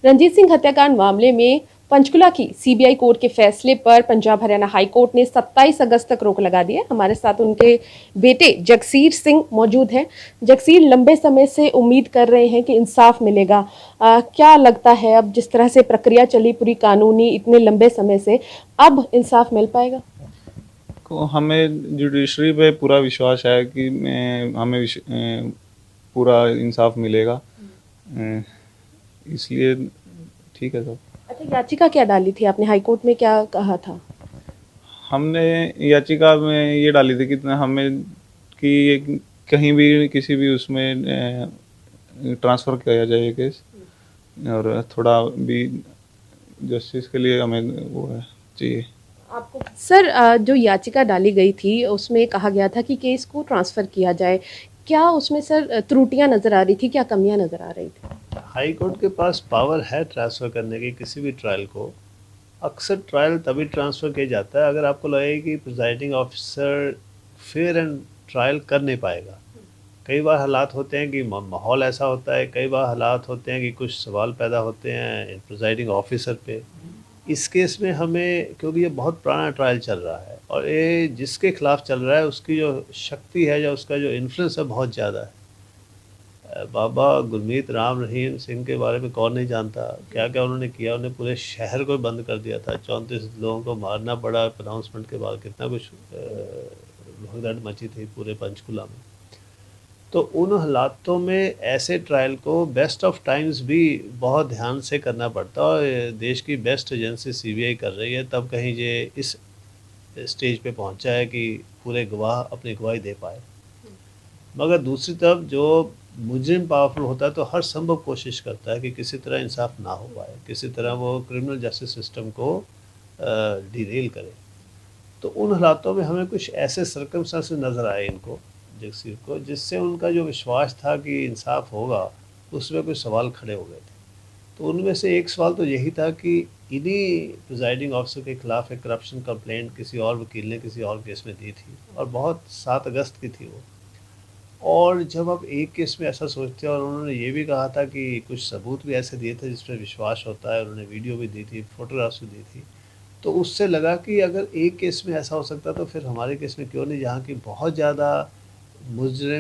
रणजीत सिंह हत्याकांड मामले में पंचकुला की सीबीआई कोर्ट के फैसले पर पंजाब हरियाणा हाई कोर्ट ने 27 अगस्त तक रोक लगा दी है। हमारे साथ उनके बेटे जगसीर सिंह मौजूद हैं। जगसीर लंबे समय से उम्मीद कर रहे हैं कि इंसाफ मिलेगा। क्या लगता है अब जिस तरह से प्रक्रिया चली पूरी कानूनी इतने लंबे समय से, अब इंसाफ मिल पाएगा? को हमें जुडिशरी पे पूरा विश्वास है कि हमें पूरा इंसाफ मिलेगा। इसलिए ठीक है सब। अच्छा, याचिका क्या डाली थी आपने? हाई कोर्ट में क्या कहा था? हमने याचिका में ये डाली थी कि हमें कि ये कहीं भी किसी भी उसमें ट्रांसफ़र किया जाए केस, और थोड़ा भी जस्टिस के लिए हमें वो है चाहिए। आपको सर, जो याचिका डाली गई थी उसमें कहा गया था कि केस को ट्रांसफ़र किया जाए। क्या उसमें सर त्रुटियां नज़र आ रही थी, क्या कमियां नज़र आ रही थी? हाई कोर्ट के पास पावर है ट्रांसफ़र करने की किसी भी ट्रायल को। अक्सर ट्रायल तभी ट्रांसफ़र किया जाता है अगर आपको लगे कि presiding officer fair and trial कर नहीं पाएगा। कई बार हालात होते हैं कि माहौल ऐसा होता है, कई बार हालात होते हैं कि कुछ सवाल पैदा होते हैं प्रिजाइडिंग ऑफिसर पे। इस केस में हमें, क्योंकि ये बहुत पुराना ट्रायल चल रहा है और ये जिसके खिलाफ चल रहा है उसकी जो शक्ति है या उसका जो इन्फ्लुएंस है बहुत ज़्यादा है। बाबा गुरमीत राम रहीम सिंह के बारे में कौन नहीं जानता, क्या क्या उन्होंने किया। उन्होंने पूरे शहर को बंद कर दिया था, 34 लोगों को मारना पड़ा अनाउंसमेंट के बाद। कितना कुछ भगदड़ मची थी पूरे पंचकुला में। तो उन हालातों में ऐसे ट्रायल को बेस्ट ऑफ टाइम्स भी बहुत ध्यान से करना पड़ता है और देश की बेस्ट एजेंसी सीबीआई कर रही है, तब कहीं ये इस स्टेज पे पहुंचा है कि पूरे गवाह अपनी गवाही दे पाए। मगर दूसरी तरफ जो मुजरिम पावरफुल होता है तो हर संभव कोशिश करता है कि किसी तरह इंसाफ ना हो पाए, किसी तरह वो क्रिमिनल जस्टिस सिस्टम को डिरेल करे। तो उन हालातों में हमें कुछ ऐसे सर्कमस्टांसेस नज़र आए इनको, जगसीर को, जिससे उनका जो विश्वास था कि इंसाफ होगा उसमें कुछ सवाल खड़े हो गए थे। तो उनमें से एक सवाल तो यही था कि इन्हीं प्रिजाइडिंग ऑफिसर के खिलाफ एक करप्शन कंप्लेंट किसी और वकील ने किसी और केस में दी थी और बहुत 7 अगस्त की थी वो। और जब आप एक केस में ऐसा सोचते हैं और उन्होंने ये भी कहा था कि कुछ सबूत भी ऐसे दिए थे जिस पर विश्वास होता है, उन्होंने वीडियो भी दी थी, फ़ोटोग्राफ्स भी दी थी, तो उससे लगा कि अगर एक केस में ऐसा हो सकता तो फिर हमारे केस में क्यों नहीं, जहाँ की बहुत ज़्यादा मुजरिम